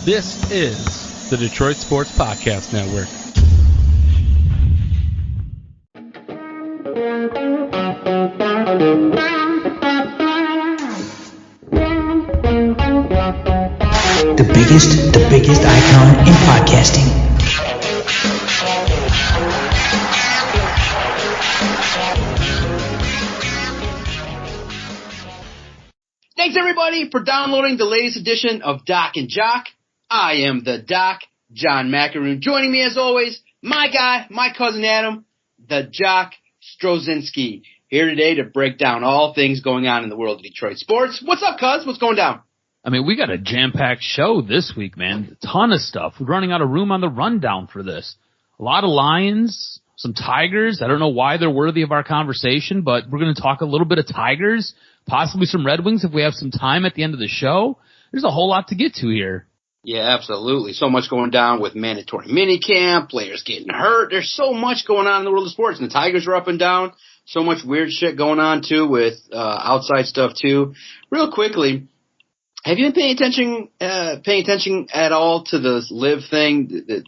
This is the Detroit Sports Podcast Network. The biggest icon in podcasting. Thanks everybody for downloading the latest edition of DocNJock. I am the Doc, John Macaroon. Joining me as always, my guy, my cousin Adam, the Jock Strozinski. Here today to break down all things going on in the world of Detroit sports. What's up, cuz? What's going down? I mean, we got a jam-packed show this week, man. A ton of stuff. We're running out of room on the rundown for this. A lot of Lions, some Tigers. I don't know why they're worthy of our conversation, but we're going to talk a little bit of Tigers, possibly some Red Wings if we have some time at the end of the show. There's a whole lot to get to here. Yeah, absolutely. So much going down with mandatory minicamp, players getting hurt. There's so much going on in the world of sports, and the Tigers are up and down. So much weird shit going on, too, with outside stuff, too. Real quickly, have you been paying attention at all to the LIV thing,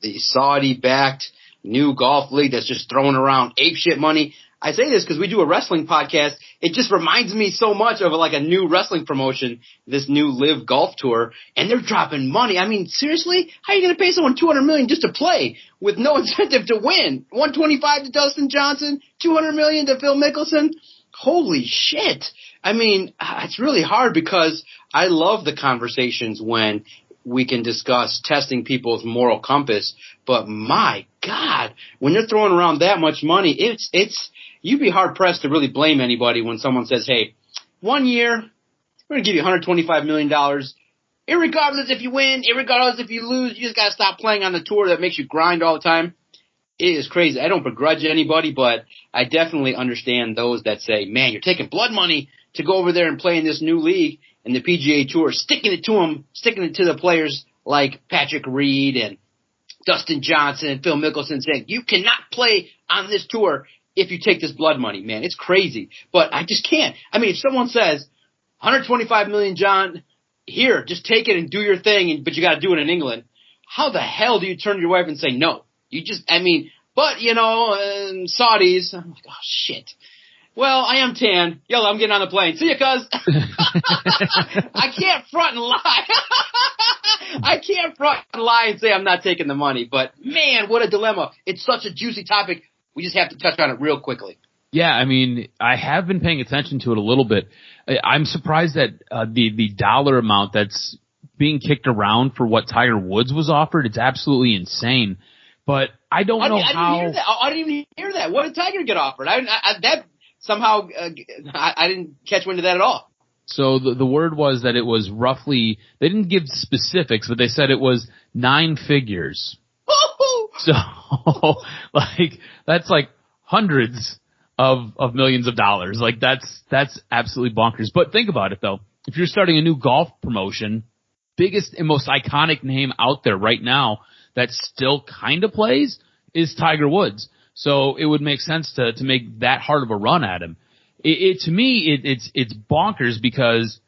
the Saudi-backed new golf league that's just throwing around apeshit money? I say this because we do a wrestling podcast. It just reminds me so much of a new wrestling promotion, this new LIV Golf Tour, and they're dropping money. I mean, seriously? How are you going to pay someone $200 million just to play with no incentive to win? $125 to Dustin Johnson, $200 million to Phil Mickelson? Holy shit. I mean, it's really hard because I love the conversations when we can discuss testing people's moral compass, but my God, when you're throwing around that much money, you'd be hard pressed to really blame anybody when someone says, hey, 1 year, we're going to give you $125 million. Irregardless if you win, irregardless if you lose, you just got to stop playing on the tour that makes you grind all the time. It is crazy. I don't begrudge anybody, but I definitely understand those that say, man, you're taking blood money to go over there and play in this new league, and the PGA Tour sticking it to them, sticking it to the players like Patrick Reed and Dustin Johnson and Phil Mickelson, saying you cannot play on this tour if you take this blood money, man. It's crazy. But I just can't. I mean, if someone says, $125 million, John, here, just take it and do your thing, but you got to do it in England, how the hell do you turn to your wife and say no? But, Saudis, I'm like, oh, shit. Well, I am tan. Yellow, I'm getting on the plane. See ya, cuz. I can't front and lie. I can't front and lie and say I'm not taking the money. But, man, what a dilemma. It's such a juicy topic. We just have to touch on it real quickly. Yeah, I mean, I have been paying attention to it a little bit. I'm surprised that the dollar amount that's being kicked around for what Tiger Woods was offered, it's absolutely insane. But I don't know how. I didn't even hear that. What did Tiger get offered? Somehow, I didn't catch wind of that at all. So the word was that it was roughly, they didn't give specifics, but they said it was 9 figures. So, that's like hundreds of millions of dollars. Like, that's absolutely bonkers. But think about it, though. If you're starting a new golf promotion, biggest and most iconic name out there right now that still kind of plays is Tiger Woods. So it would make sense to make that hard of a run at him. To me, it's bonkers because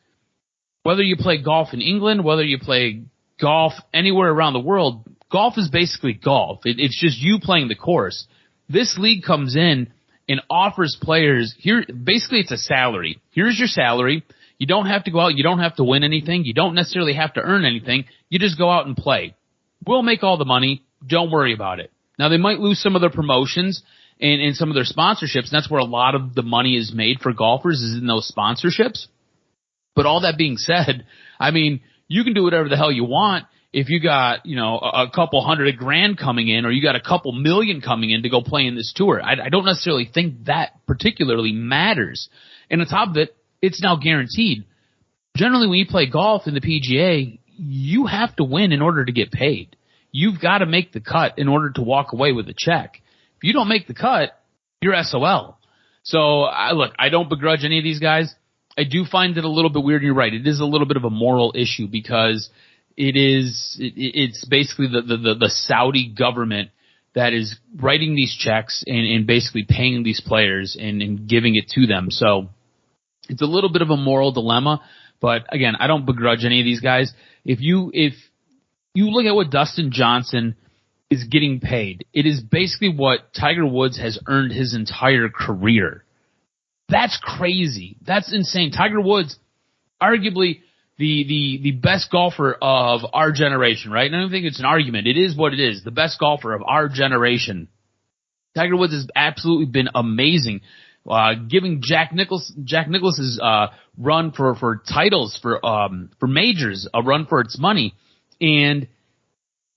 whether you play golf in England, whether you play golf anywhere around the world, golf is basically golf. It's just you playing the course. This league comes in and offers players here. Basically, it's a salary. Here's your salary. You don't have to go out. You don't have to win anything. You don't necessarily have to earn anything. You just go out and play. We'll make all the money. Don't worry about it. Now, they might lose some of their promotions and some of their sponsorships, and that's where a lot of the money is made for golfers is in those sponsorships. But all that being said, I mean, you can do whatever the hell you want if you got, a couple $100,000 coming in or you got a couple million coming in to go play in this tour. I don't necessarily think that particularly matters. And on top of it, it's now guaranteed. Generally, when you play golf in the PGA, you have to win in order to get paid. You've got to make the cut in order to walk away with a check. If you don't make the cut, you're SOL. So, I don't begrudge any of these guys. I do find it a little bit weird, and you're right. It is a little bit of a moral issue because it's basically the Saudi government that is writing these checks and basically paying these players and giving it to them. So it's a little bit of a moral dilemma. But again, I don't begrudge any of these guys. If you look at what Dustin Johnson is getting paid. It is basically what Tiger Woods has earned his entire career. That's crazy. That's insane. Tiger Woods, arguably the best golfer of our generation, right? And I don't think it's an argument. It is what it is. The best golfer of our generation. Tiger Woods has absolutely been amazing. Giving Jack Nicklaus's run for titles, for majors, a run for its money. And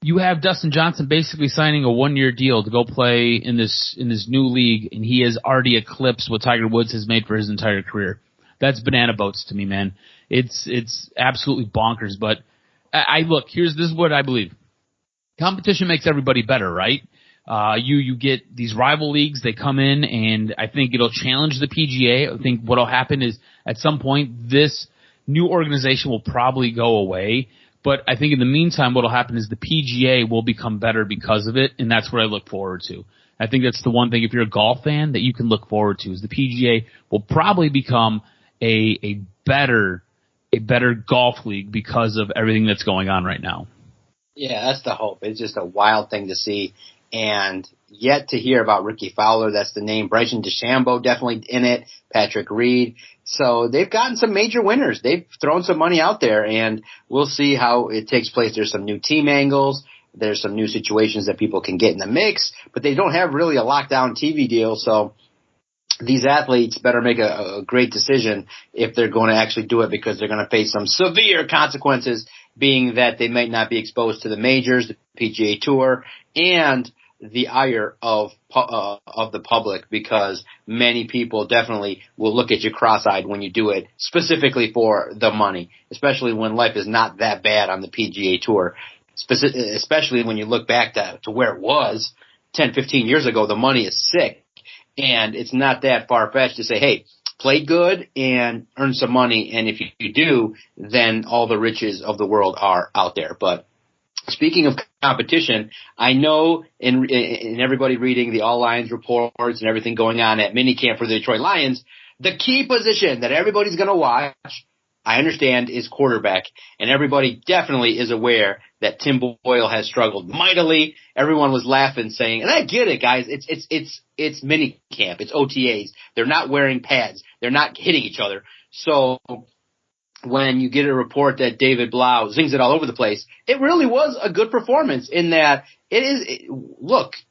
you have Dustin Johnson basically signing a 1-year deal to go play in this new league, and he has already eclipsed what Tiger Woods has made for his entire career. That's banana boats to me, man. It's absolutely bonkers. But this is what I believe. Competition makes everybody better, right? You get these rival leagues, they come in, and I think it'll challenge the PGA. I think what'll happen is at some point this new organization will probably go away. But I think in the meantime, what'll happen is the PGA will become better because of it, and that's what I look forward to. I think that's the one thing, if you're a golf fan, that you can look forward to, is the PGA will probably become a better golf league because of everything that's going on right now. Yeah, that's the hope. It's just a wild thing to see. And yet to hear about Ricky Fowler, that's the name. Bryson DeChambeau definitely in it. Patrick Reed. So they've gotten some major winners. They've thrown some money out there, and we'll see how it takes place. There's some new team angles. There's some new situations that people can get in the mix, but they don't have really a lockdown TV deal. So these athletes better make a great decision if they're going to actually do it, because they're going to face some severe consequences, being that they might not be exposed to the majors, the PGA Tour, and the ire of the public, because many people definitely will look at you cross-eyed when you do it, specifically for the money, especially when life is not that bad on the PGA Tour, especially when you look back to where it was 10, 15 years ago. The money is sick, and it's not that far-fetched to say, hey, play good and earn some money, and if you do, then all the riches of the world are out there. But speaking of competition, I know in everybody reading the All Lions reports and everything going on at minicamp for the Detroit Lions, the key position that everybody's going to watch, I understand, is quarterback. And everybody definitely is aware that Tim Boyle has struggled mightily. Everyone was laughing, saying, and I get it, guys, it's minicamp, it's OTAs. They're not wearing pads. They're not hitting each other. So when you get a report that David Blau zings it all over the place, it really was a good performance in that it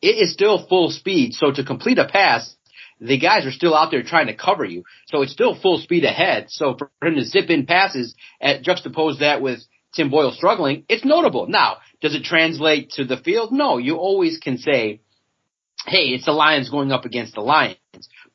is still full speed. So to complete a pass, the guys are still out there trying to cover you. So it's still full speed ahead. So for him to zip in passes, juxtapose that with Tim Boyle struggling, it's notable. Now, does it translate to the field? No, you always can say, hey, it's the Lions going up against the Lions.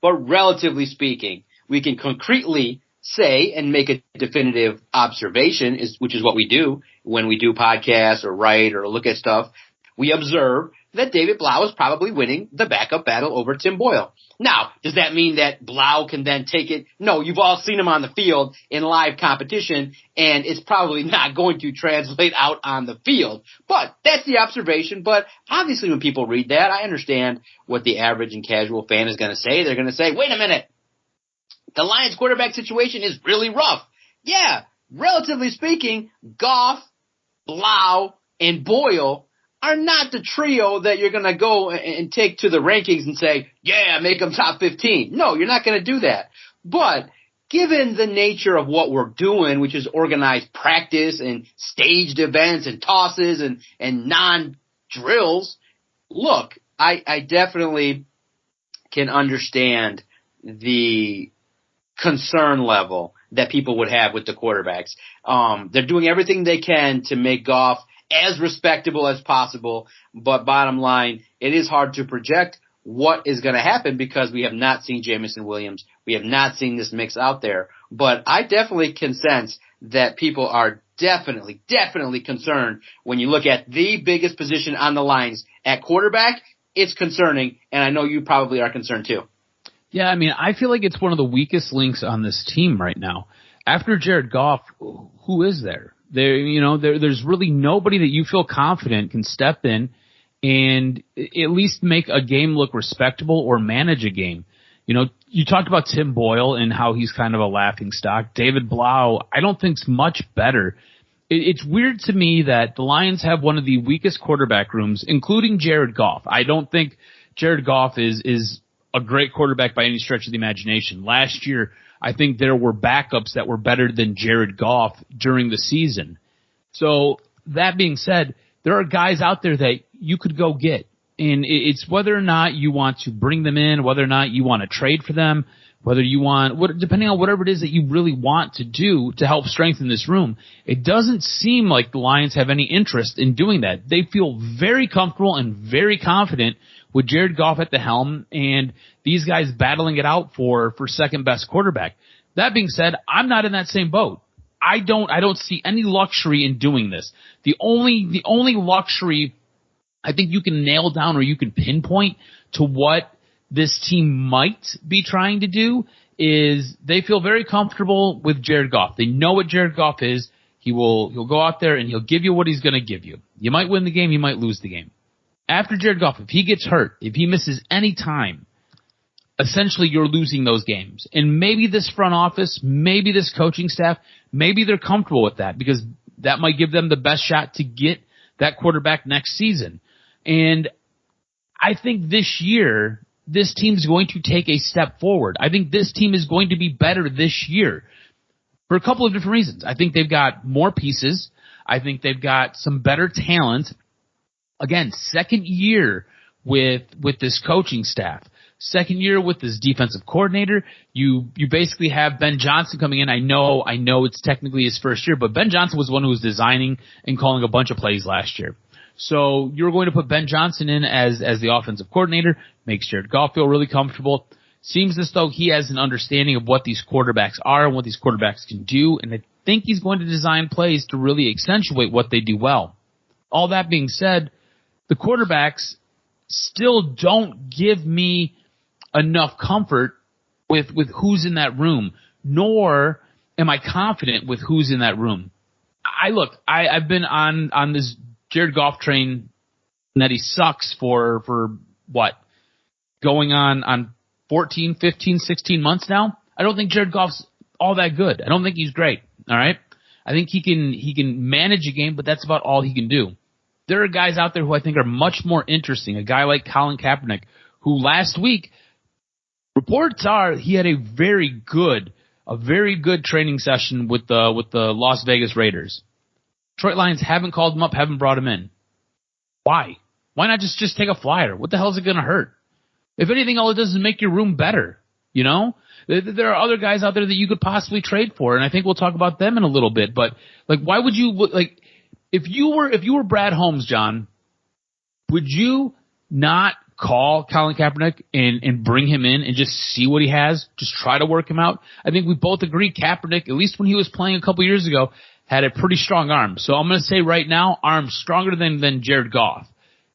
But relatively speaking, we can concretely say and make a definitive observation, which is what we do when we do podcasts or write or look at stuff. We observe that David Blau is probably winning the backup battle over Tim Boyle. Now, does that mean that Blau can then take it? No, you've all seen him on the field in live competition, and it's probably not going to translate out on the field. But that's the observation. But obviously when people read that, I understand what the average and casual fan is going to say. They're going to say, wait a minute, the Lions quarterback situation is really rough. Yeah, relatively speaking, Goff, Blau, and Boyle are not the trio that you're going to go and take to the rankings and say, yeah, make them top 15. No, you're not going to do that. But given the nature of what we're doing, which is organized practice and staged events and tosses and non-drills, look, I definitely can understand the concern level that people would have with the quarterbacks. They're doing everything they can to make Goff as respectable as possible, but bottom line, it is hard to project what is going to happen because we have not seen Jamison Williams. We have not seen this mix out there. But I definitely can sense that people are definitely concerned when you look at the biggest position on the Lions at quarterback. It's concerning, and I know you probably are concerned too. Yeah, I mean, I feel like it's one of the weakest links on this team right now. After Jared Goff, who is there? There's really nobody that you feel confident can step in and at least make a game look respectable or manage a game. You know, you talked about Tim Boyle and how he's kind of a laughing stock. David Blau, I don't think's much better. It's weird to me that the Lions have one of the weakest quarterback rooms, including Jared Goff. I don't think Jared Goff is a great quarterback by any stretch of the imagination. Last year, I think there were backups that were better than Jared Goff during the season. So that being said, there are guys out there that you could go get. And it's whether or not you want to bring them in, whether or not you want to trade for them, whether you want, depending on whatever it is that you really want to do to help strengthen this room. It doesn't seem like the Lions have any interest in doing that. They feel very comfortable and very confident with Jared Goff at the helm and these guys battling it out for second best quarterback. That being said, I'm not in that same boat. I don't see any luxury in doing this. The only luxury I think you can nail down or you can pinpoint to what this team might be trying to do is they feel very comfortable with Jared Goff. They know what Jared Goff is. He'll go out there and he'll give you what he's going to give you. You might win the game, you might lose the game. After Jared Goff, if he gets hurt, if he misses any time, essentially you're losing those games. And maybe this front office, maybe this coaching staff, maybe they're comfortable with that because that might give them the best shot to get that quarterback next season. And I think this year, this team's going to take a step forward. I think this team is going to be better this year for a couple of different reasons. I think they've got more pieces. I think they've got some better talent. Again, second year with this coaching staff. Second year with this defensive coordinator. You basically have Ben Johnson coming in. I know it's technically his first year, but Ben Johnson was the one who was designing and calling a bunch of plays last year. So you're going to put Ben Johnson in as the offensive coordinator, makes Jared Goff feel really comfortable. Seems as though he has an understanding of what these quarterbacks are and what these quarterbacks can do, and I think he's going to design plays to really accentuate what they do well. All that being said, the quarterbacks still don't give me enough comfort with who's in that room, nor am I confident with who's in that room. I've been on this Jared Goff train that he sucks for what? Going on 14, 15, 16 months now? I don't think Jared Goff's all that good. I don't think he's great. All right? I think he can manage a game, but that's about all he can do. There are guys out there who I think are much more interesting. A guy like Colin Kaepernick, who last week, reports are he had a very good training session with the Las Vegas Raiders. Detroit Lions haven't called him up, haven't brought him in. Why? Why not just take a flyer? What the hell is it going to hurt? If anything, all it does is make your room better. You know? There are other guys out there that you could possibly trade for, and I think we'll talk about them in a little bit. But why would you if you were Brad Holmes, John, would you not call Colin Kaepernick and bring him in and just see what he has, just try to work him out? I think we both agree Kaepernick, at least when he was playing a couple years ago, had a pretty strong arm. So I'm going to say right now, arm's stronger than Jared Goff.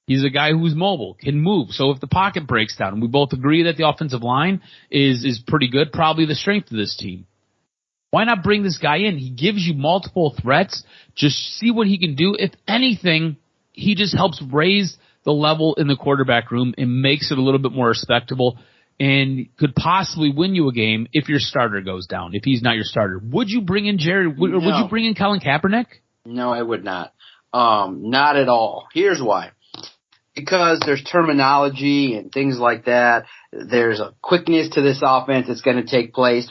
He's a guy who's mobile, can move. So if the pocket breaks down, and we both agree that the offensive line is pretty good, probably the strength of this team. Why not bring this guy in? He gives you multiple threats. Just see what he can do. If anything, he just helps raise the level in the quarterback room and makes it a little bit more respectable and could possibly win you a game if your starter goes down, if he's not your starter. Would you bring in Jared? Would you bring in Colin Kaepernick? No, I would not. Not at all. Here's why. Because there's terminology and things like that. There's a quickness to this offense that's going to take place.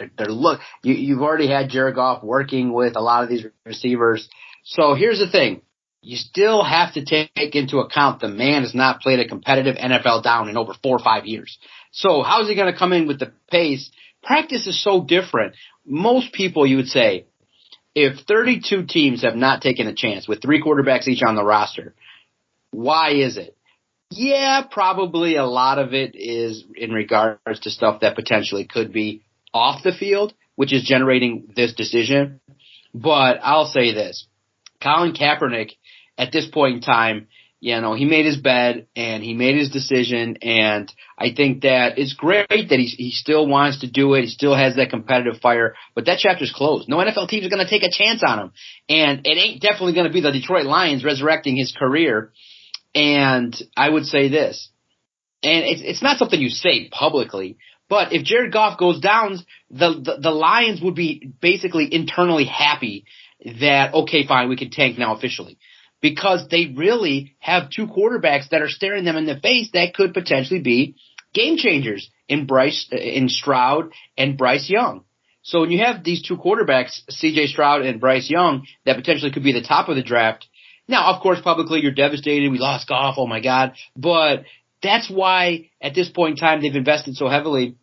You've already had Jared Goff working with a lot of these receivers. So here's the thing. You still have to take into account the man has not played a competitive NFL down in over 4 or 5 years. So how is he going to come in with the pace? Practice is so different. Most people, you would say, if 32 teams have not taken a chance with 3 quarterbacks each on the roster, why is it? Yeah, probably a lot of it is in regards to stuff that potentially could be off the field, which is generating this decision. But I'll say this. Colin Kaepernick, at this point in time, he made his bed and he made his decision, and I think that it's great that he still wants to do it. He still has that competitive fire, but that chapter's closed. No NFL teams are going to take a chance on him, and it ain't definitely going to be the Detroit Lions resurrecting his career. And I would say this, and it's not something you say publicly, but if Jared Goff goes down, the Lions would be basically internally happy that, okay, fine, we can tank now officially. Because they really have two quarterbacks that are staring them in the face that could potentially be game changers in Stroud and Bryce Young. So when you have these two quarterbacks, C.J. Stroud and Bryce Young, that potentially could be the top of the draft. Now, of course, publicly you're devastated. We lost Goff. Oh my God. But that's why at this point in time they've invested so heavily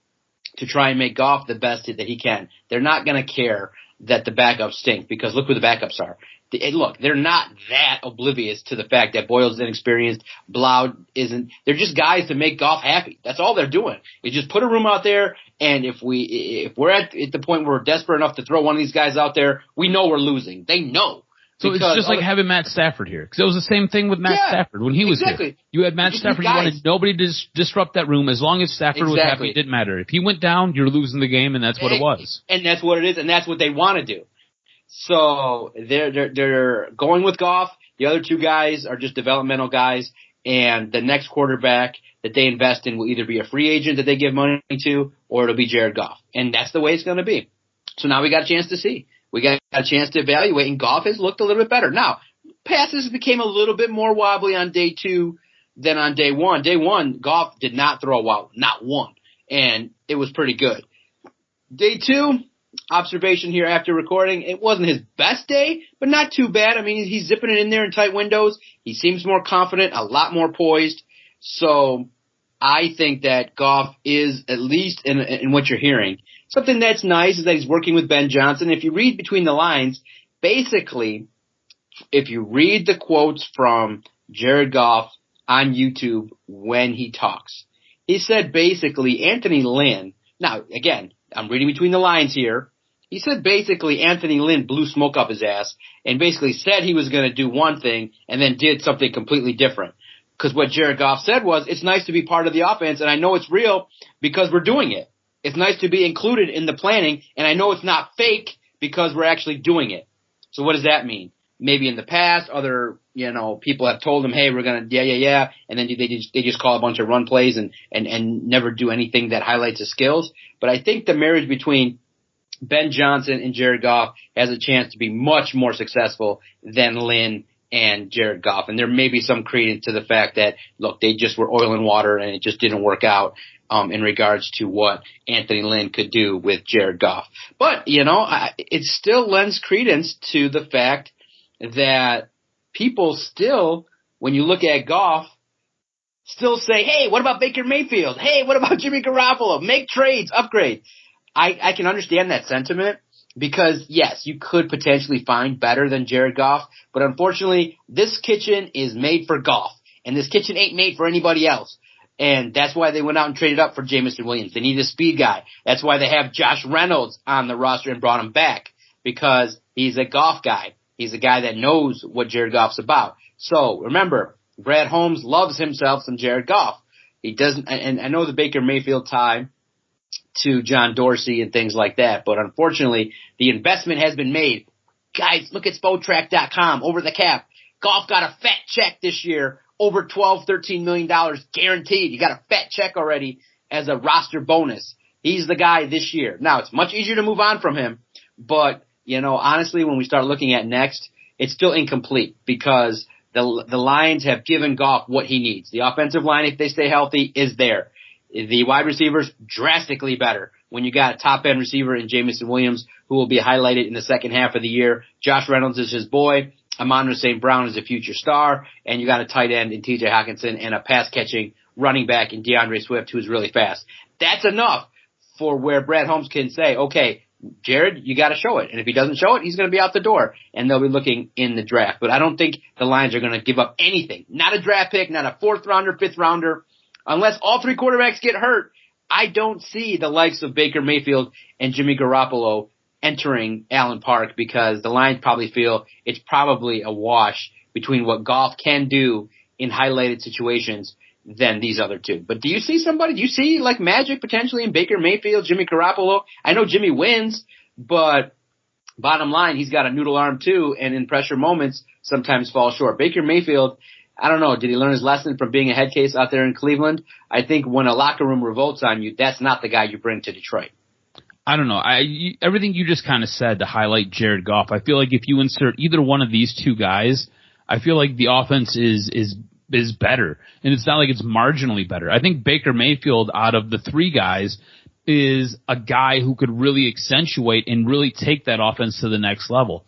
to try and make Goff the best that he can. They're not going to care that the backups stink because look who the backups are. Look, they're not that oblivious to the fact that Boyle's inexperienced, Blau isn't. They're just guys to make Goff happy. That's all they're doing. Is just put a room out there, and if we're at the point where we're desperate enough to throw one of these guys out there, we know we're losing. They know. So it's just like having Matt Stafford here. Because it was the same thing with Matt Stafford when he was here. You had Matt Stafford, you wanted nobody to disrupt that room. As long as Stafford was happy, it didn't matter. If he went down, you're losing the game, and that's what it was. And that's what it is, and that's what they want to do. So they're going with Goff. The other two guys are just developmental guys, and the next quarterback that they invest in will either be a free agent that they give money to, or it'll be Jared Goff. And that's the way it's going to be. So now we got a chance to see. We got a chance to evaluate, and Goff has looked a little bit better. Now, passes became a little bit more wobbly on day two than on day one. Day one, Goff did not throw a wobble, not one, and it was pretty good. Day two, observation here after recording, it wasn't his best day, but not too bad. I mean, he's zipping it in there in tight windows. He seems more confident, a lot more poised. So I think that Goff is, at least in what you're hearing, something that's nice is that he's working with Ben Johnson. If you read between the lines, basically, if you read the quotes from Jared Goff on YouTube when he talks, he said basically Anthony Lynn, now again, I'm reading between the lines here, he said basically Anthony Lynn blew smoke up his ass and basically said he was going to do one thing and then did something completely different. Because what Jared Goff said was, it's nice to be part of the offense, and I know it's real because we're doing it. It's nice to be included in the planning, and I know it's not fake because we're actually doing it. So what does that mean? Maybe in the past, other people have told him, hey, we're gonna and then they just call a bunch of run plays and never do anything that highlights his skills. But I think the marriage between Ben Johnson and Jared Goff has a chance to be much more successful than Lynn and Jared Goff. And there may be some credence to the fact that, look, they just were oil and water and it just didn't work out in regards to what Anthony Lynn could do with Jared Goff. But, it still lends credence to the fact that people still, when you look at Goff, still say, hey, what about Baker Mayfield? Hey, what about Jimmy Garoppolo? Make trades, upgrade. I can understand that sentiment. Because, yes, you could potentially find better than Jared Goff, but unfortunately, this kitchen is made for Goff, and this kitchen ain't made for anybody else. And that's why they went out and traded up for Jamison Williams. They need a speed guy. That's why they have Josh Reynolds on the roster and brought him back, because he's a Goff guy. He's a guy that knows what Jared Goff's about. So, remember, Brad Holmes loves himself some Jared Goff. He doesn't, and I know the Baker Mayfield tie to John Dorsey and things like that. But unfortunately, the investment has been made. Guys, look at Spotrac.com, over the cap. Goff got a fat check this year, over $12-13 million guaranteed. You got a fat check already as a roster bonus. He's the guy this year. Now, it's much easier to move on from him, but, honestly, when we start looking at next, it's still incomplete because the Lions have given Goff what he needs. The offensive line, if they stay healthy, is there. The wide receivers, drastically better when you got a top-end receiver in Jamison Williams, who will be highlighted in the second half of the year. Josh Reynolds is his boy. Amon-Ra St. Brown is a future star. And you got a tight end in T.J. Hockenson and a pass-catching running back in DeAndre Swift, who's really fast. That's enough for where Brad Holmes can say, okay, Jared, you got to show it. And if he doesn't show it, he's going to be out the door. And they'll be looking in the draft. But I don't think the Lions are going to give up anything. Not a draft pick, not a fourth-rounder, fifth-rounder. Unless all three quarterbacks get hurt, I don't see the likes of Baker Mayfield and Jimmy Garoppolo entering Allen Park because the Lions probably feel it's probably a wash between what Goff can do in highlighted situations than these other two. But do you see somebody? Do you see like magic potentially in Baker Mayfield, Jimmy Garoppolo? I know Jimmy wins, but bottom line, he's got a noodle arm too, and in pressure moments sometimes falls short. Baker Mayfield, I don't know. Did he learn his lesson from being a head case out there in Cleveland? I think when a locker room revolts on you, that's not the guy you bring to Detroit. I don't know. Everything you just kind of said to highlight Jared Goff, I feel like if you insert either one of these two guys, I feel like the offense is better. And it's not like it's marginally better. I think Baker Mayfield, out of the three guys, is a guy who could really accentuate and really take that offense to the next level.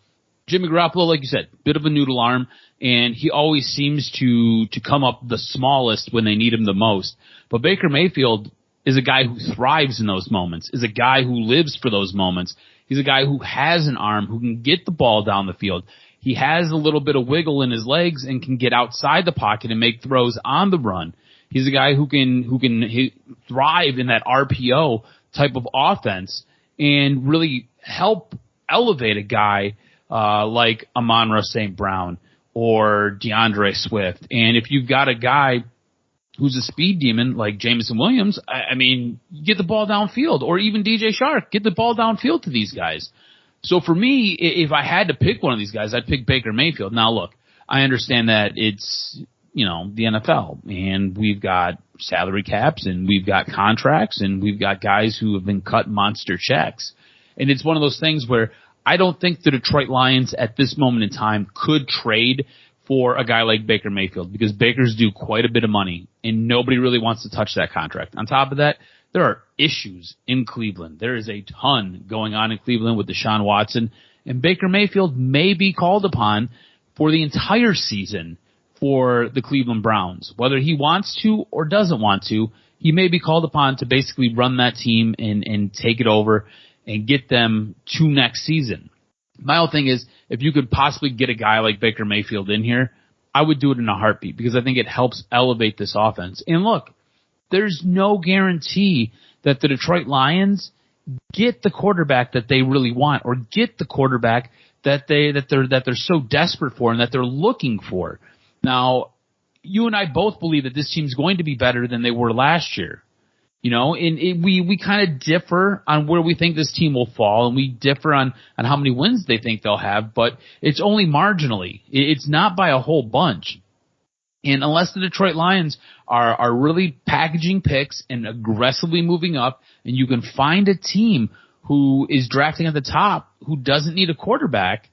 Jimmy Garoppolo, like you said, bit of a noodle arm, and he always seems to come up the smallest when they need him the most. But Baker Mayfield is a guy who thrives in those moments, is a guy who lives for those moments. He's a guy who has an arm, who can get the ball down the field. He has a little bit of wiggle in his legs and can get outside the pocket and make throws on the run. He's a guy who can thrive in that RPO type of offense and really help elevate a guy like Amon-Ra St. Brown or DeAndre Swift. And if you've got a guy who's a speed demon like Jameson Williams, I mean, get the ball downfield, or even DJ Shark, get the ball downfield to these guys. So for me, if I had to pick one of these guys, I'd pick Baker Mayfield. Now look, I understand that it's, the NFL, and we've got salary caps, and we've got contracts, and we've got guys who have been cut monster checks. And it's one of those things where I don't think the Detroit Lions at this moment in time could trade for a guy like Baker Mayfield, because Baker's due quite a bit of money, and nobody really wants to touch that contract. On top of that, there are issues in Cleveland. There is a ton going on in Cleveland with Deshaun Watson, and Baker Mayfield may be called upon for the entire season for the Cleveland Browns. Whether he wants to or doesn't want to, he may be called upon to basically run that team and take it over and get them to next season. My whole thing is, if you could possibly get a guy like Baker Mayfield in here, I would do it in a heartbeat, because I think it helps elevate this offense. And look, there's no guarantee that the Detroit Lions get the quarterback that they really want, or get the quarterback that they're so desperate for and that they're looking for. Now, you and I both believe that this team's going to be better than they were last year. And we kind of differ on where we think this team will fall, and we differ on how many wins they think they'll have, but it's only marginally. It's not by a whole bunch. And unless the Detroit Lions are really packaging picks and aggressively moving up, and you can find a team who is drafting at the top who doesn't need a quarterback,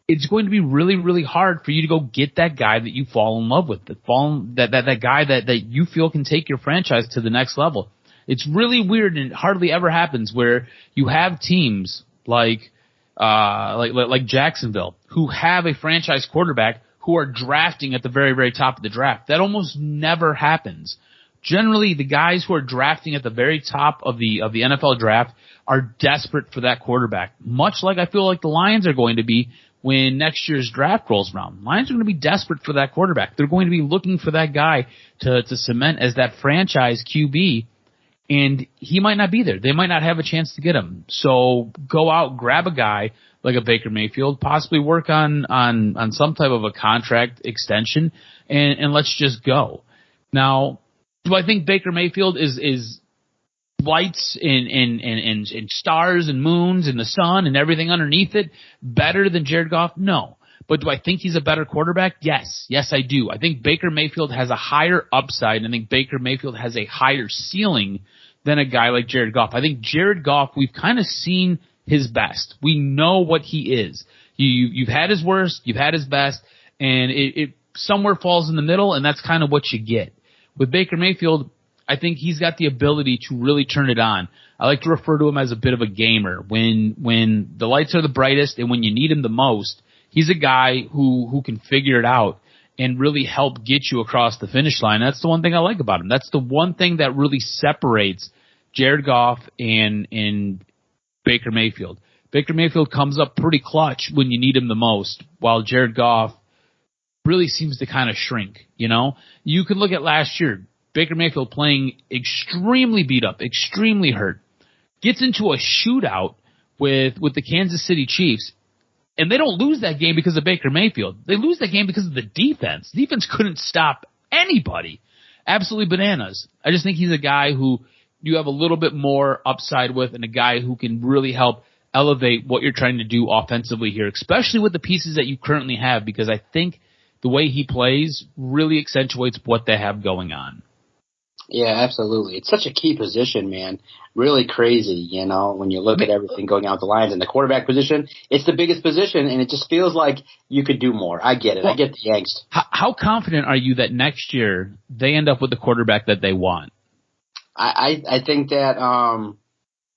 it's going to be really, really hard for you to go get that guy that you fall in love with, that guy that you feel can take your franchise to the next level. It's really weird, and it hardly ever happens, where you have teams like Jacksonville who have a franchise quarterback who are drafting at the very, very top of the draft. That almost never happens. Generally, the guys who are drafting at the very top of the NFL draft are desperate for that quarterback, much like I feel like the Lions are going to be when next year's draft rolls around. Lions are going to be desperate for that quarterback. They're going to be looking for that guy to cement as that franchise QB. And he might not be there. They might not have a chance to get him. So go out, grab a guy like a Baker Mayfield, possibly work on some type of a contract extension, and let's just go. Now, do I think Baker Mayfield is lights and stars and moons and the sun and everything underneath it better than Jared Goff? No. But do I think he's a better quarterback? Yes. Yes, I do. I think Baker Mayfield has a higher upside, and I think Baker Mayfield has a higher ceiling than a guy like Jared Goff. I think Jared Goff, we've kind of seen his best. We know what he is. You've had his worst, you've had his best, and it somewhere falls in the middle, and that's kind of what you get. With Baker Mayfield, I think he's got the ability to really turn it on. I like to refer to him as a bit of a gamer. When the lights are the brightest and when you need him the most, he's a guy who can figure it out and really help get you across the finish line. That's the one thing I like about him. That's the one thing that really separates Jared Goff and Baker Mayfield. Baker Mayfield comes up pretty clutch when you need him the most, while Jared Goff really seems to kind of shrink, You can look at last year. Baker Mayfield playing extremely beat up, extremely hurt, gets into a shootout with the Kansas City Chiefs, and they don't lose that game because of Baker Mayfield. They lose that game because of the defense. The defense couldn't stop anybody. Absolutely bananas. I just think he's a guy who you have a little bit more upside with, and a guy who can really help elevate what you're trying to do offensively here, especially with the pieces that you currently have, because I think the way he plays really accentuates what they have going on. Yeah, absolutely. It's such a key position, man. Really crazy, when you look at everything going out the Lions and the quarterback position. It's the biggest position, and it just feels like you could do more. I get it. I get the angst. How confident are you that next year they end up with the quarterback that they want? I think that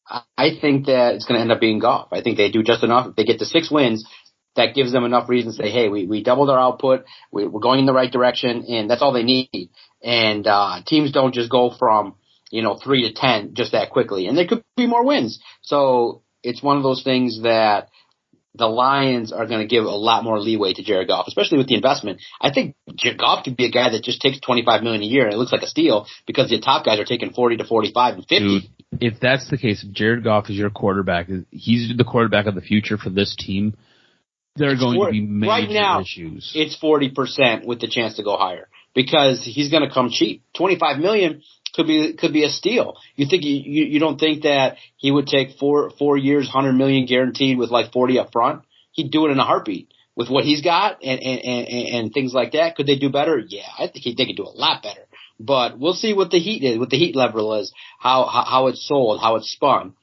it's going to end up being Goff. I think they do just enough. If they get to 6 wins, that gives them enough reason to say, hey, we doubled our output, we're going in the right direction, and that's all they need. And teams don't just go from 3 to 10 just that quickly, and there could be more wins. So it's one of those things that the Lions are going to give a lot more leeway to Jared Goff, especially with the investment. I think Jared Goff could be a guy that just takes $25 million a year, and it looks like a steal because the top guys are taking 40 to 45 and 50. Dude, if that's the case, if Jared Goff is your quarterback, he's the quarterback of the future for this team, there are going to be major right now, issues. It's 40% with the chance to go higher because he's going to come cheap. $25 million could be a steal. You don't think that he would take 4 years, $100 million guaranteed with like 40 up front? He'd do it in a heartbeat with what he's got and things like that. Could they do better? Yeah, I think they could do a lot better. But we'll see what the heat is, what the heat level is, how it's sold, how it's spun.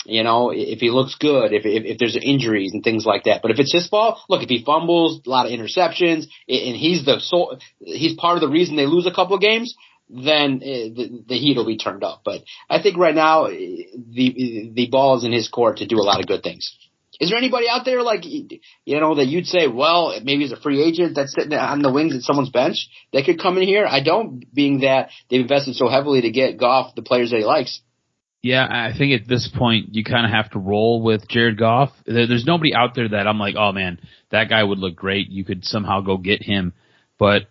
If he looks good, if there's injuries and things like that. But if it's his fault, look, if he fumbles, a lot of interceptions, and he's part of the reason they lose a couple of games, then the heat will be turned up. But I think right now the ball is in his court to do a lot of good things. Is there anybody out there that you'd say, well, maybe he's a free agent that's sitting on the wings at someone's bench that could come in here? I don't, being that they've invested so heavily to get Goff the players that he likes. Yeah, I think at this point you kind of have to roll with Jared Goff. There's nobody out there that I'm like, oh man, that guy would look great. You could somehow go get him. But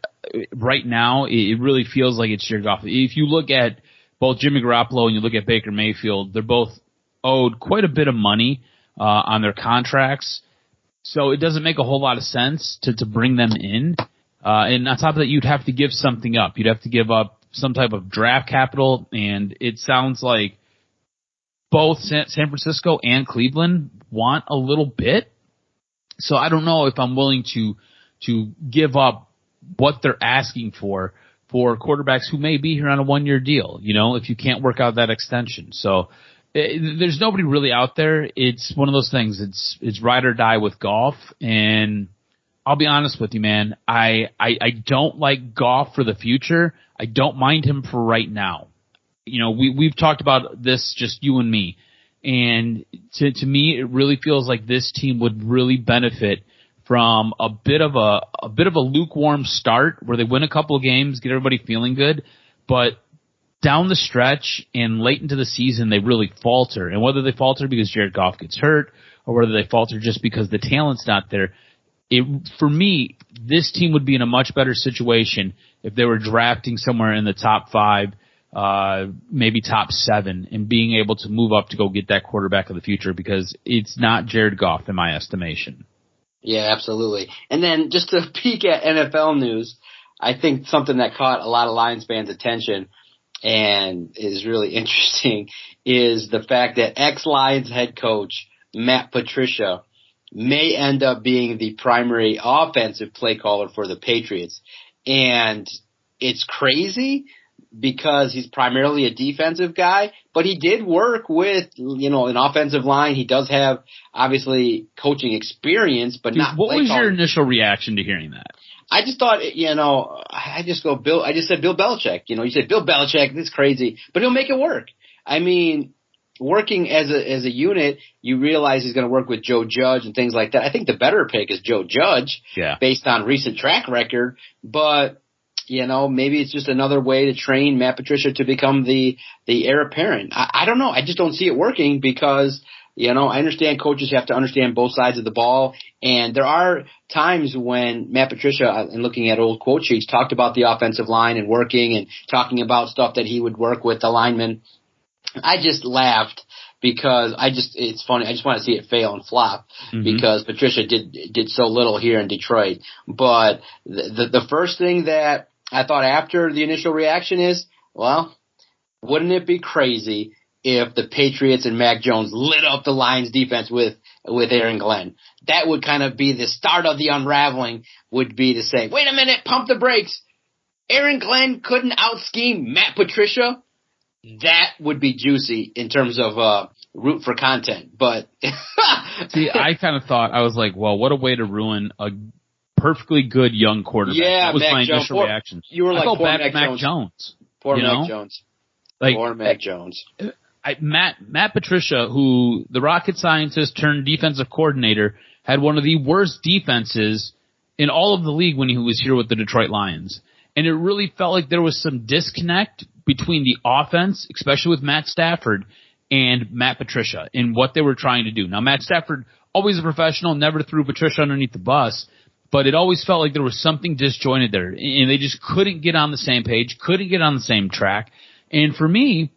right now, it really feels like it's Jared Goff. If you look at both Jimmy Garoppolo and you look at Baker Mayfield, they're both owed quite a bit of money on their contracts. So it doesn't make a whole lot of sense to bring them in. And on top of that, you'd have to give something up. You'd have to give up some type of draft capital, and it sounds like both San Francisco and Cleveland want a little bit. So I don't know if I'm willing to give up what they're asking for quarterbacks who may be here on a 1-year deal, if you can't work out that extension. So there's nobody really out there. It's one of those things. It's ride or die with Goff. And I'll be honest with you, man. I don't like Goff for the future. I don't mind him for right now. We've talked about this, just you and me, and to me, it really feels like this team would really benefit from a bit of a lukewarm start where they win a couple of games, get everybody feeling good, but down the stretch and late into the season, they really falter. And whether they falter because Jared Goff gets hurt or whether they falter just because the talent's not there, for me, this team would be in a much better situation if they were drafting somewhere in the top 5, maybe top 7, and being able to move up to go get that quarterback of the future, because it's not Jared Goff in my estimation. Yeah, absolutely. And then just to peek at NFL news, I think something that caught a lot of Lions fans' attention and is really interesting is the fact that ex-Lions head coach Matt Patricia may end up being the primary offensive play caller for the Patriots. And it's crazy because he's primarily a defensive guy, but he did work with, an offensive line. He does have, obviously, coaching experience, but not What was calling. Your initial reaction to hearing that? I just thought, I just said Bill Belichick. You said Bill Belichick, this is crazy, but he'll make it work. I mean, working as a unit, you realize he's going to work with Joe Judge and things like that. I think the better pick is Joe Judge, based on recent track record, but maybe it's just another way to train Matt Patricia to become the heir apparent. I don't know. I just don't see it working because, I understand coaches have to understand both sides of the ball. And there are times when Matt Patricia, and looking at old quote sheets, talked about the offensive line and working and talking about stuff that he would work with the linemen. I just laughed because it's funny. I just want to see it fail and flop because Patricia did so little here in Detroit. But the first thing that I thought after the initial reaction is, well, wouldn't it be crazy if the Patriots and Mac Jones lit up the Lions defense with Aaron Glenn? That would kind of be the start of the unraveling, would be to say, wait a minute, pump the brakes. Aaron Glenn couldn't out-scheme Matt Patricia, that would be juicy in terms of root for content. But see, I kind of thought, I was like, well, what a way to ruin a perfectly good young quarterback. Yeah, that was Mac my Jones. initial reaction. You were I like, felt poor bad Mac for Mac Jones. Jones. Poor you Mac know? Jones. Like, Poor Mac Jones. Matt Patricia, who the rocket scientist turned defensive coordinator, had one of the worst defenses in all of the league when he was here with the Detroit Lions. And it really felt like there was some disconnect between the offense, especially with Matt Stafford, and Matt Patricia in what they were trying to do. Now, Matt Stafford, always a professional, never threw Patricia underneath the bus, but it always felt like there was something disjointed there, and they just couldn't get on the same page, couldn't get on the same track. And for me,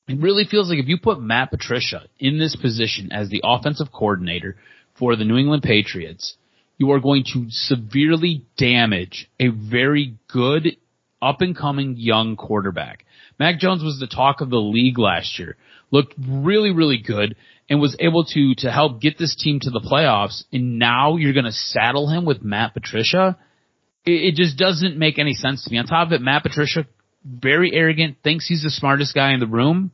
it really feels like if you put Matt Patricia in this position as the offensive coordinator for the New England Patriots, you are going to severely damage a very good, up-and-coming young quarterback. Mac Jones was the talk of the league last year, looked really, really good, and was able to help get this team to the playoffs, and now you're going to saddle him with Matt Patricia? It just doesn't make any sense to me. On top of it, Matt Patricia, very arrogant, thinks he's the smartest guy in the room.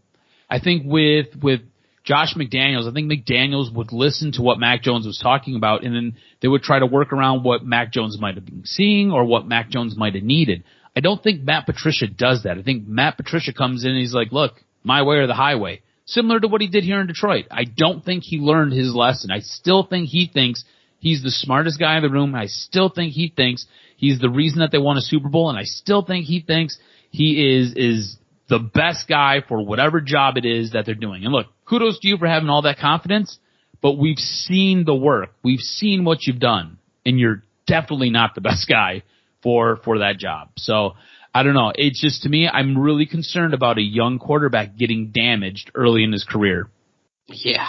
I think with Josh McDaniels, I think McDaniels would listen to what Mac Jones was talking about, and then they would try to work around what Mac Jones might have been seeing or what Mac Jones might have needed. I don't think Matt Patricia does that. I think Matt Patricia comes in and he's like, look, my way or the highway. Similar to what he did here in Detroit. I don't think he learned his lesson. I still think he thinks he's the smartest guy in the room. I still think he thinks he's the reason that they won a Super Bowl, and I still think he thinks he is the best guy for whatever job it is that they're doing. And look, kudos to you for having all that confidence, but we've seen the work. We've seen what you've done, and you're definitely not the best guy for that job. So I don't know. It's just, to me, I'm really concerned about a young quarterback getting damaged early in his career. Yeah,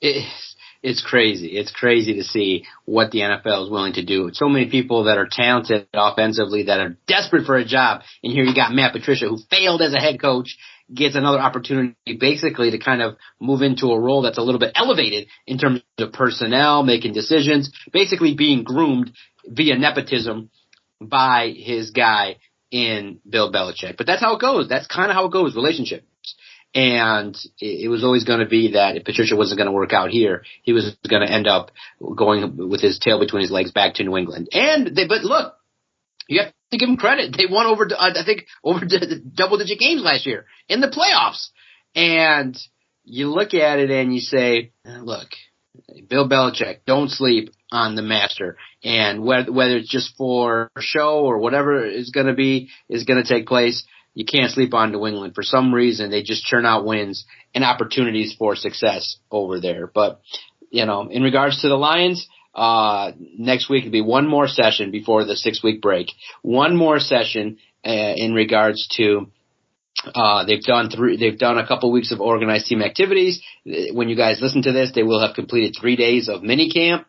it's crazy. It's crazy to see what the NFL is willing to do. So many people that are talented offensively that are desperate for a job. And here you got Matt Patricia, who failed as a head coach, gets another opportunity basically to kind of move into a role that's a little bit elevated in terms of personnel, making decisions, basically being groomed via nepotism by his guy in Bill Belichick. But that's how it goes. That's kind of how it goes, relationships. And it was always going to be that if Patricia wasn't going to work out here, he was going to end up going with his tail between his legs back to New England. But look, you have to give him credit. They won over double-digit games last year in the playoffs. And you look at it and you say, look, Bill Belichick, don't sleep on the master. And whether it's just for show or whatever is going to take place, you can't sleep on New England. For some reason, they just churn out wins and opportunities for success over there. But, in regards to the Lions, next week will be one more session before the 6-week break. One more session in regards to they've done a couple weeks of organized team activities. When you guys listen to this, they will have completed 3 days of mini camp.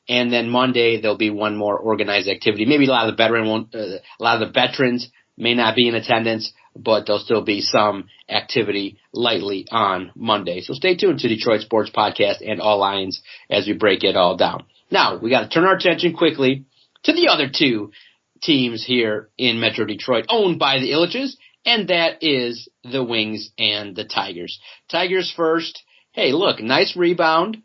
And then Monday there'll be one more organized activity. Maybe a lot of the veterans may not be in attendance, but there'll still be some activity lightly on Monday. So stay tuned to Detroit Sports Podcast and All Lions as we break it all down. Now, we got to turn our attention quickly to the other two teams here in Metro Detroit owned by the Illiches, and that is the Wings and the Tigers. Tigers first. Hey, look, nice rebound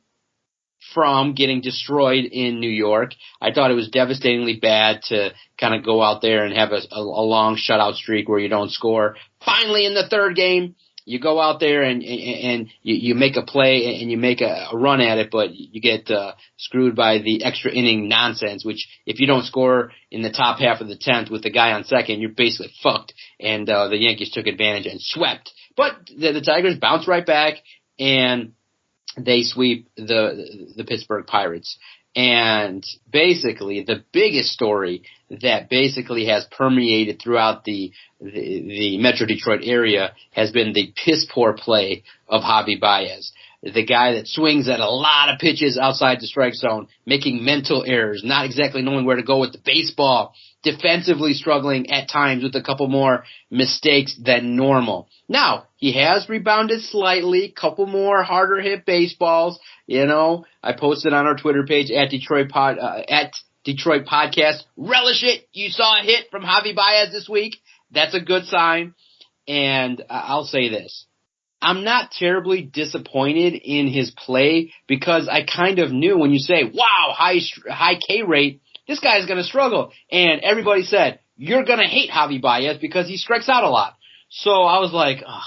from getting destroyed in New York. I thought it was devastatingly bad to kind of go out there and have a long shutout streak where you don't score. Finally, in the third game, you go out there and you make a play and you make a run at it, but you get screwed by the extra inning nonsense, which if you don't score in the top half of the 10th with the guy on second, you're basically fucked. And the Yankees took advantage and swept. But the Tigers bounced right back and they sweep the Pittsburgh Pirates. And basically, the biggest story that basically has permeated throughout the Metro Detroit area has been the piss-poor play of Javi Baez. The guy that swings at a lot of pitches outside the strike zone, making mental errors, not exactly knowing where to go with the baseball, defensively struggling at times with a couple more mistakes than normal. Now, he has rebounded slightly, couple more harder hit baseballs. I posted on our Twitter page at Detroit podcast. Relish it. You saw a hit from Javi Baez this week. That's a good sign. And I'll say this. I'm not terribly disappointed in his play because I kind of knew when you say, wow, high K rate, this guy is going to struggle. And everybody said, you're going to hate Javi Baez because he strikes out a lot. So I was like, ugh.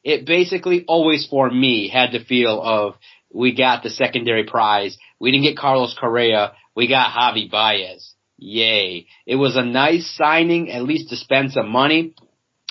It basically always for me had the feel of we got the secondary prize. We didn't get Carlos Correa. We got Javi Baez. Yay. It was a nice signing, at least to spend some money.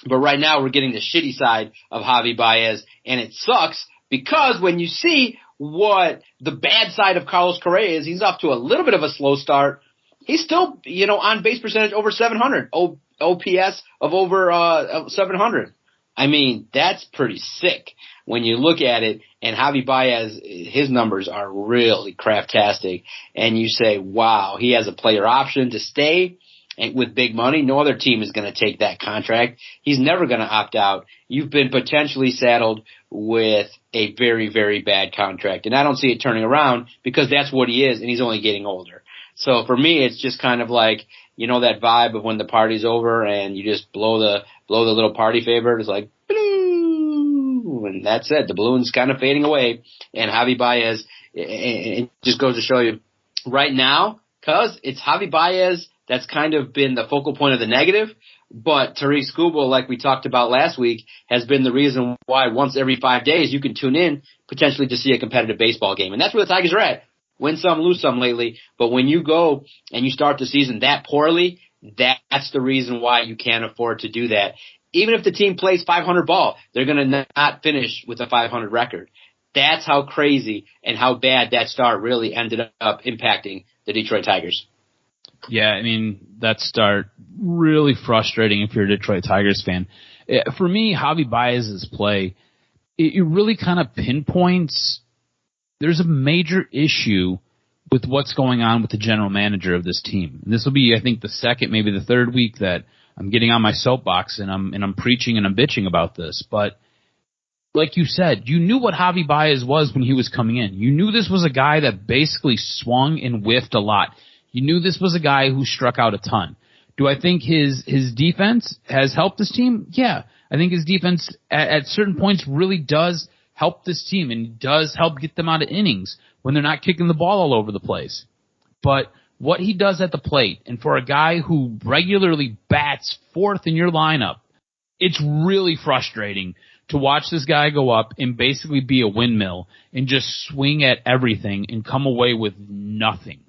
But right now we're getting the shitty side of Javi Baez, and it sucks because when you see what the bad side of Carlos Correa is, he's off to a little bit of a slow start. He's still, on base percentage over 700, OPS of over 700. I mean, that's pretty sick when you look at it. And Javi Baez, his numbers are really craftastic. And you say, wow, he has a player option to stay. And with big money, no other team is going to take that contract. He's never going to opt out. You've been potentially saddled with a very, very bad contract. And I don't see it turning around because that's what he is, and he's only getting older. So for me, it's just kind of like, that vibe of when the party's over and you just blow the little party favor. It's like, blue. And that's it. The balloon's kind of fading away. And Javi Baez, it just goes to show you right now, because it's Javi Baez that's kind of been the focal point of the negative, but Tariq Skubal, like we talked about last week, has been the reason why once every 5 days you can tune in potentially to see a competitive baseball game. And that's where the Tigers are at. Win some, lose some lately. But when you go and you start the season that poorly, that's the reason why you can't afford to do that. Even if the team plays 500 ball, they're going to not finish with a 500 record. That's how crazy and how bad that start really ended up impacting the Detroit Tigers. Yeah, I mean, that start really frustrating if you're a Detroit Tigers fan. For me, Javi Baez's play, it really kind of pinpoints there's a major issue with what's going on with the general manager of this team. And this will be, I think, the second, maybe the third week that I'm getting on my soapbox and I'm preaching and I'm bitching about this. But like you said, you knew what Javi Baez was when he was coming in. You knew this was a guy that basically swung and whiffed a lot. You knew this was a guy who struck out a ton. Do I think his defense has helped this team? Yeah. I think his defense at certain points really does help this team and does help get them out of innings when they're not kicking the ball all over the place. But what he does at the plate, and for a guy who regularly bats fourth in your lineup, it's really frustrating to watch this guy go up and basically be a windmill and just swing at everything and come away with nothing.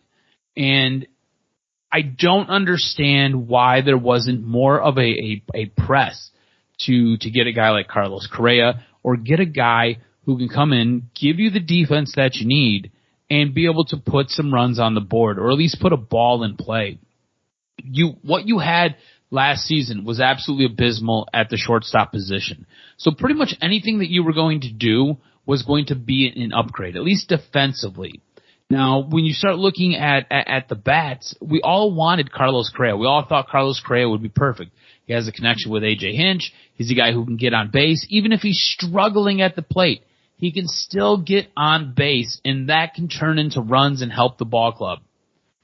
And I don't understand why there wasn't more of a press to get a guy like Carlos Correa or get a guy who can come in, give you the defense that you need, and be able to put some runs on the board or at least put a ball in play. What you had last season was absolutely abysmal at the shortstop position. So pretty much anything that you were going to do was going to be an upgrade, at least defensively. Now, when you start looking at the bats, we all wanted Carlos Correa. We all thought Carlos Correa would be perfect. He has a connection with A.J. Hinch. He's a guy who can get on base. Even if he's struggling at the plate, he can still get on base, and that can turn into runs and help the ball club.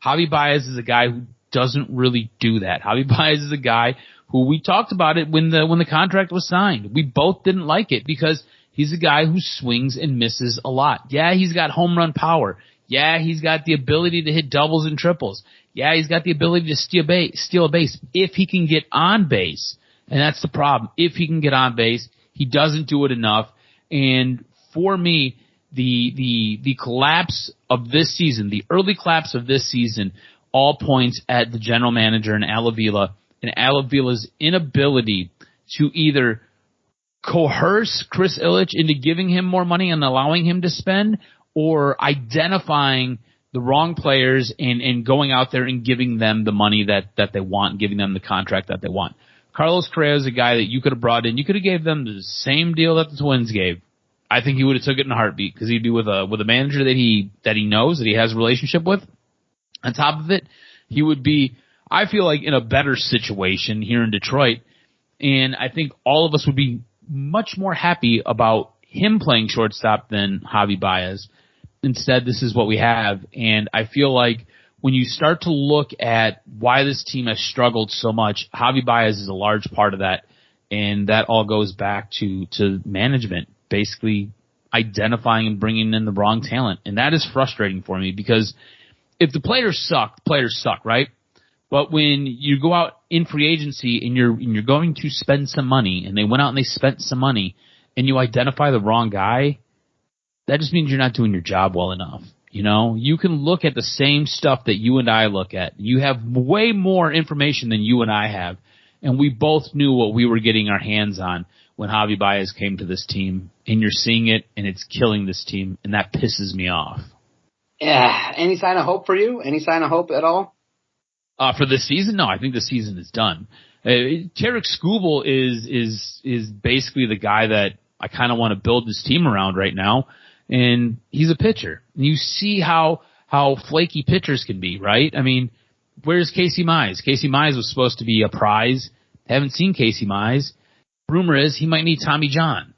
Javi Baez is a guy who doesn't really do that. Javi Baez is a guy who we talked about it when the contract was signed. We both didn't like it because he's a guy who swings and misses a lot. Yeah, he's got home run power. Yeah, he's got the ability to hit doubles and triples. Yeah, he's got the ability to steal a base if he can get on base. And that's the problem. If he can get on base, he doesn't do it enough. And for me, the collapse of this season, the early collapse of this season, all points at the general manager and Al Avila, and Al Avila's inability to either coerce Chris Ilitch into giving him more money and allowing him to spend, or identifying the wrong players and going out there and giving them the money that they want, giving them the contract that they want. Carlos Correa is a guy that you could have brought in. You could have gave them the same deal that the Twins gave. I think he would have took it in a heartbeat because he'd be with a manager that he knows, that he has a relationship with. On top of it, he would be, I feel like, in a better situation here in Detroit. And I think all of us would be much more happy about him playing shortstop than Javi Baez. Instead, this is what we have. And I feel like when you start to look at why this team has struggled so much, Javi Baez is a large part of that, and that all goes back to management, basically identifying and bringing in the wrong talent. And that is frustrating for me because if the players suck, right? But when you go out in free agency and you're going to spend some money, and they went out and they spent some money, and you identify the wrong guy, that just means you're not doing your job well enough. You can look at the same stuff that you and I look at. You have way more information than you and I have, and we both knew what we were getting our hands on when Javi Baez came to this team, and you're seeing it, and it's killing this team, and that pisses me off. Yeah. Any sign of hope for you? Any sign of hope at all? For this season? No, I think the season is done. Tarek Skubal is basically the guy that I kind of want to build this team around right now, and he's a pitcher. And you see how flaky pitchers can be, right? I mean, where's Casey Mize? Casey Mize was supposed to be a prize. Haven't seen Casey Mize. Rumor is he might need Tommy John.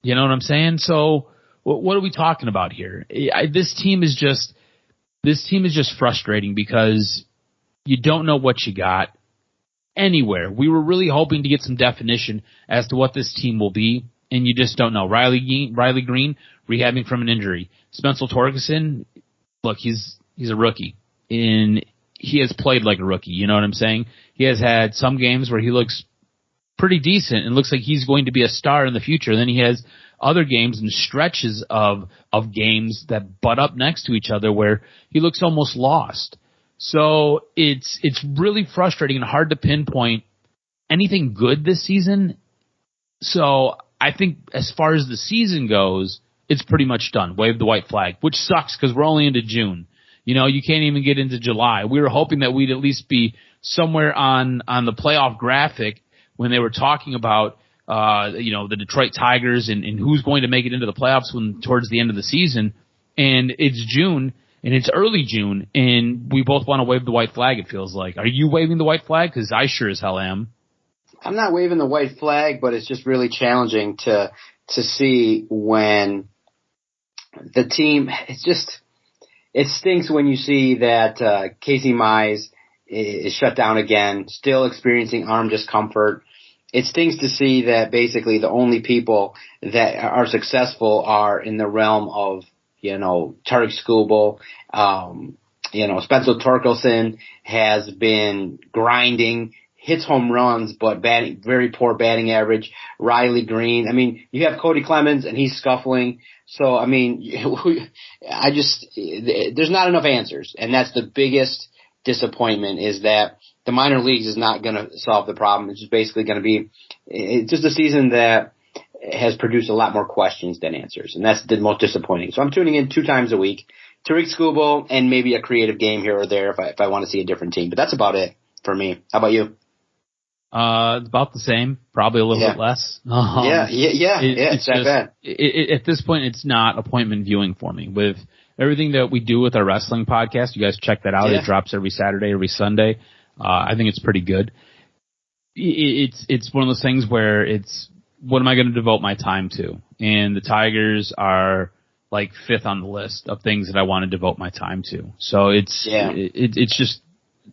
You know what I'm saying? So what are we talking about here? This team is just frustrating because you don't know what you got anywhere. We were really hoping to get some definition as to what this team will be, and you just don't know. Riley Green rehabbing from an injury. Spencer Torkelson, look, he's a rookie, and he has played like a rookie. You know what I'm saying? He has had some games where he looks pretty decent and looks like he's going to be a star in the future. Then he has other games and stretches of games that butt up next to each other where he looks almost lost. So it's really frustrating and hard to pinpoint anything good this season. So I think as far as the season goes, it's pretty much done. Wave the white flag, which sucks because we're only into June. You can't even get into July. We were hoping that we'd at least be somewhere on the playoff graphic when they were talking about, the Detroit Tigers and who's going to make it into the playoffs towards the end of the season. And it's June. And it's early June, and we both want to wave the white flag, it feels like. Are you waving the white flag? Because I sure as hell am. I'm not waving the white flag, but it's just really challenging to see when the team – it stinks when you see that Casey Mize is shut down again, still experiencing arm discomfort. It stinks to see that basically the only people that are successful are in the realm of Tarek Skubal, Spencer Torkelson has been grinding, hits home runs, but very poor batting average. Riley Green. I mean, you have Cody Clemens and he's scuffling. So, I mean, there's not enough answers. And that's the biggest disappointment is that the minor leagues is not going to solve the problem. It's just basically going to be, it's just a season that has produced a lot more questions than answers, and that's the most disappointing. So I'm tuning in 2 times a week, Tarek Skubal, and maybe a creative game here or there if I want to see a different team. But that's about it for me. How about you? It's about the same, probably a little bit less. It's that bad. At this point, it's not appointment viewing for me. With everything that we do with our wrestling podcast, you guys check that out. Yeah. It drops every Saturday, every Sunday. I think it's pretty good. It's one of those things where it's, what am I going to devote my time to? And the Tigers are like 5th on the list of things that I want to devote my time to. So it's just,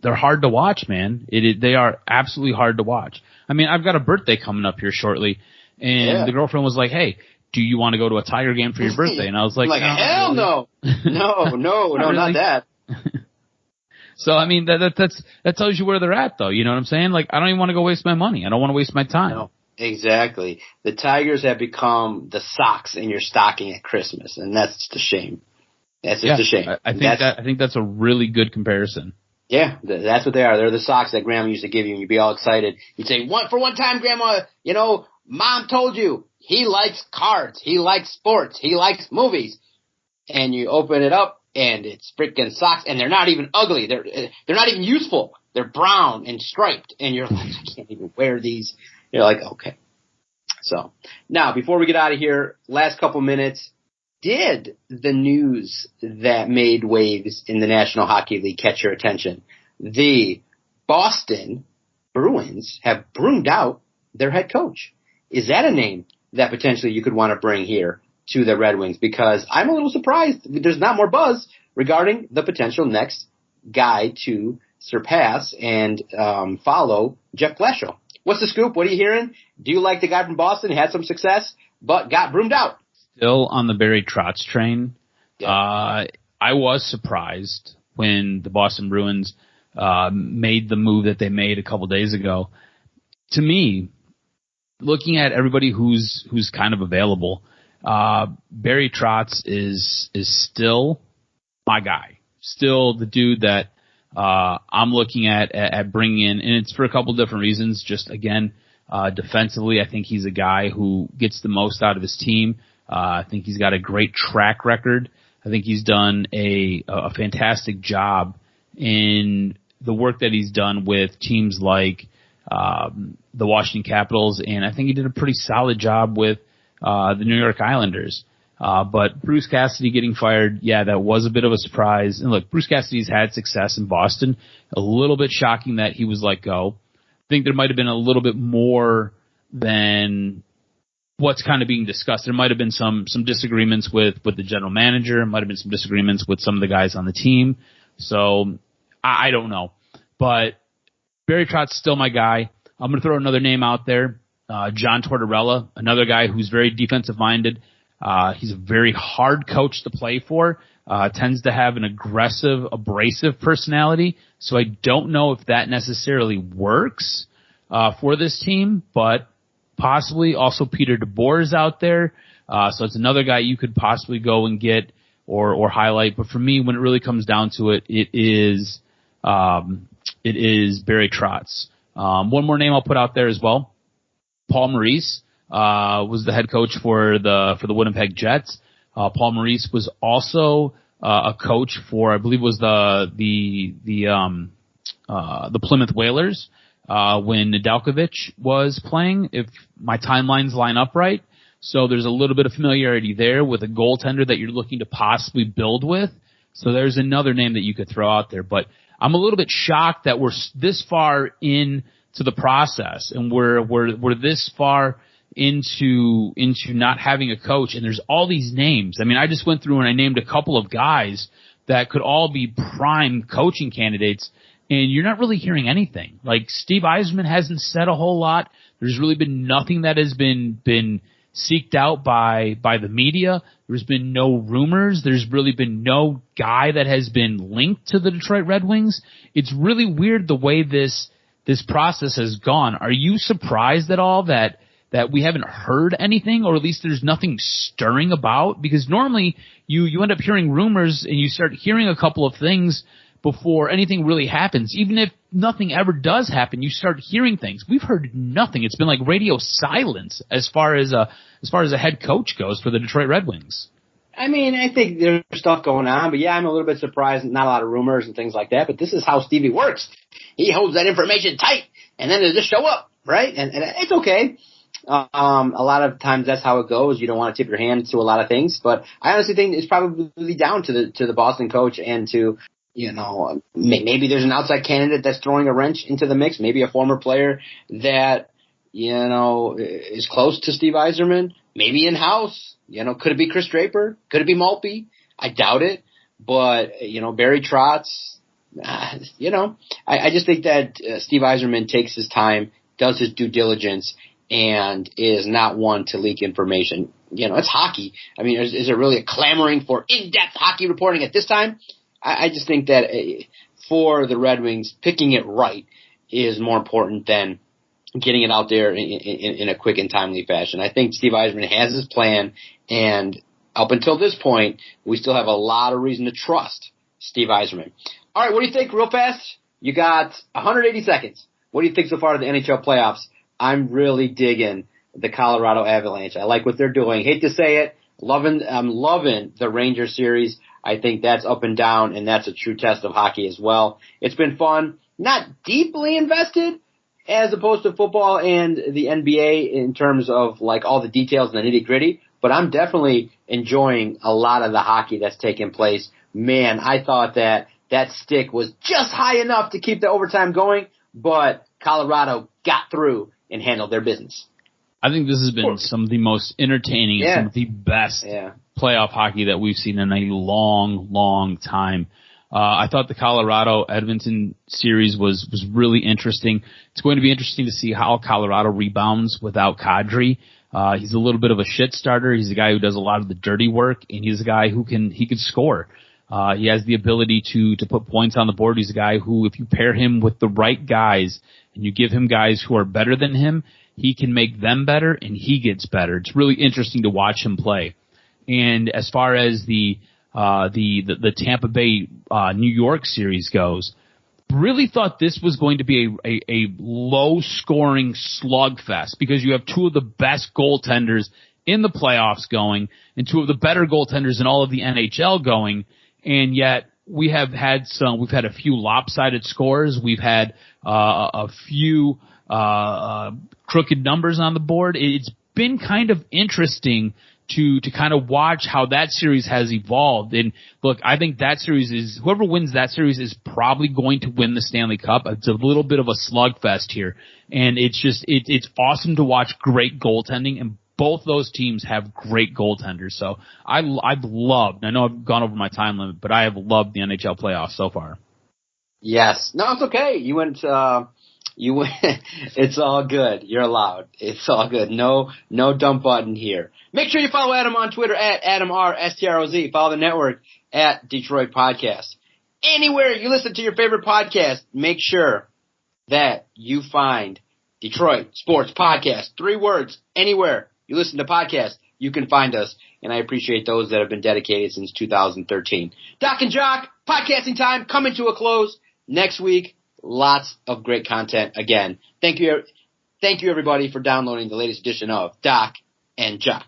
they're hard to watch, man. They are absolutely hard to watch. I mean, I've got a birthday coming up here shortly, and the girlfriend was like, "Hey, do you want to go to a Tiger game for your birthday?" And I was like, hell no, not that. So I mean, that tells you where they're at, though. You know what I'm saying? Like, I don't even want to go waste my money. I don't want to waste my time. No. Exactly. The Tigers have become the socks in your stocking at Christmas, and that's just a shame. That's just a shame. I think that's a really good comparison. Yeah, that's what they are. They're the socks that Grandma used to give you, and you'd be all excited. You'd say, for one time, Grandma, Mom told you he likes cards, he likes sports, he likes movies. And you open it up, and it's freaking socks, and they're not even ugly. They're not even useful. They're brown and striped, and you're like, I can't even wear these. You're like, okay. So, now, before we get out of here, last couple minutes, did the news that made waves in the National Hockey League catch your attention? The Boston Bruins have broomed out their head coach. Is that a name that potentially you could want to bring here to the Red Wings? Because I'm a little surprised there's not more buzz regarding the potential next guy to surpass and follow Jeff Glasgow. What's the scoop? What are you hearing? Do you like the guy from Boston? He had some success, but got broomed out. Still on the Barry Trotz train. Yeah. I was surprised when the Boston Bruins made the move that they made a couple days ago. To me, looking at everybody who's kind of available, Barry Trotz is still my guy. Still the dude that I'm looking at bringing in, and it's for a couple different reasons. Just again, defensively, I think he's a guy who gets the most out of his team. I think he's got a great track record. I think he's done a fantastic job in the work that he's done with teams like the Washington Capitals, and I think he did a pretty solid job with the New York Islanders. But Bruce Cassidy getting fired, yeah, that was a bit of a surprise. And look, Bruce Cassidy's had success in Boston. A little bit shocking that he was let go. I think there might have been a little bit more than what's kind of being discussed. There might have been some disagreements with the general manager. There might have been some disagreements with some of the guys on the team. So I don't know. But Barry Trotz's still my guy. I'm going to throw another name out there. John Tortorella, another guy who's very defensive minded. He's a very hard coach to play for, tends to have an aggressive, abrasive personality. So I don't know if that necessarily works for this team, but possibly also Peter DeBoer is out there. So it's another guy you could possibly go and get or highlight. But for me, when it really comes down to it, it is Barry Trotz. One more name I'll put out there as well. Paul Maurice was the head coach for the Winnipeg Jets. Paul Maurice was also a coach for, I believe, it was the Plymouth Whalers when Nedeljkovic was playing. If my timelines line up right, so there's a little bit of familiarity there with a goaltender that you're looking to possibly build with. So there's another name that you could throw out there, but I'm a little bit shocked that we're this far into the process and we're this far into not having a coach, and there's all these names. I mean, I just went through and I named a couple of guys that could all be prime coaching candidates, and you're not really hearing anything. Like Steve Yzerman hasn't said a whole lot. There's really been nothing that has been seeked out by the media. There's been no rumors. There's really been no guy that has been linked to the Detroit Red Wings. It's really weird the way this process has gone. Are you surprised at all that we haven't heard anything, or at least there's nothing stirring about? Because normally you end up hearing rumors and you start hearing a couple of things before anything really happens. Even if nothing ever does happen, you start hearing things. We've heard nothing. It's been like radio silence as far as a head coach goes for the Detroit Red Wings. I mean, I think there's stuff going on, but yeah, I'm a little bit surprised. Not a lot of rumors and things like that, but this is how Stevie works. He holds that information tight, and then they just show up, right? And it's okay. A lot of times that's how it goes. You don't want to tip your hand to a lot of things, but I honestly think it's probably down to the Boston coach and to, maybe there's an outside candidate that's throwing a wrench into the mix. Maybe a former player that, is close to Steve Yzerman. Maybe in-house. Could it be Chris Draper? Could it be Maltby? I doubt it. But, Barry Trotz, I just think that Steve Yzerman takes his time, does his due diligence, and is not one to leak information. It's hockey. I mean, is there really a clamoring for in-depth hockey reporting at this time? I just think that for the Red Wings, picking it right is more important than getting it out there in a quick and timely fashion. I think Steve Yzerman has his plan, and up until this point, we still have a lot of reason to trust Steve Yzerman. All right, what do you think real fast? You got 180 seconds. What do you think so far of the NHL playoffs? I'm really digging the Colorado Avalanche. I like what they're doing. Hate to say it. I'm loving the Rangers series. I think that's up and down, and that's a true test of hockey as well. It's been fun. Not deeply invested as opposed to football and the NBA in terms of like all the details and the nitty-gritty, but I'm definitely enjoying a lot of the hockey that's taking place. Man, I thought that stick was just high enough to keep the overtime going, but Colorado got through and handled their business. I think this has been some of the most entertaining and some of the best playoff hockey that we've seen in a long, long time. I thought the Colorado Edmonton series was really interesting. It's going to be interesting to see how Colorado rebounds without Kadri. He's a little bit of a shit starter. He's a guy who does a lot of the dirty work, and he's a guy who can score. He has the ability to put points on the board. He's a guy who, if you pair him with the right guys and you give him guys who are better than him, he can make them better and he gets better. It's really interesting to watch him play. And as far as the Tampa Bay, New York series goes, really thought this was going to be a low scoring slugfest because you have two of the best goaltenders in the playoffs going and two of the better goaltenders in all of the NHL going. And yet we've had a few lopsided scores. We've had, a few, crooked numbers on the board. It's been kind of interesting to kind of watch how that series has evolved. And look, I think that series whoever wins that series is probably going to win the Stanley Cup. It's a little bit of a slugfest here. And it's awesome to watch great goaltending, and both those teams have great goaltenders. So I've loved, I know I've gone over my time limit, but I have loved the NHL playoffs so far. Yes. No, it's okay. You went, it's all good. You're allowed. It's all good. No dump button here. Make sure you follow Adam on Twitter at AdamRSTROZ. Follow the network at Detroit Podcast. Anywhere you listen to your favorite podcast, make sure that you find Detroit Sports Podcast. 3 words. Anywhere you listen to podcasts, you can find us. And I appreciate those that have been dedicated since 2013. Doc and Jock, podcasting time coming to a close next week. Lots of great content again. Thank you everybody for downloading the latest edition of Doc and Jock.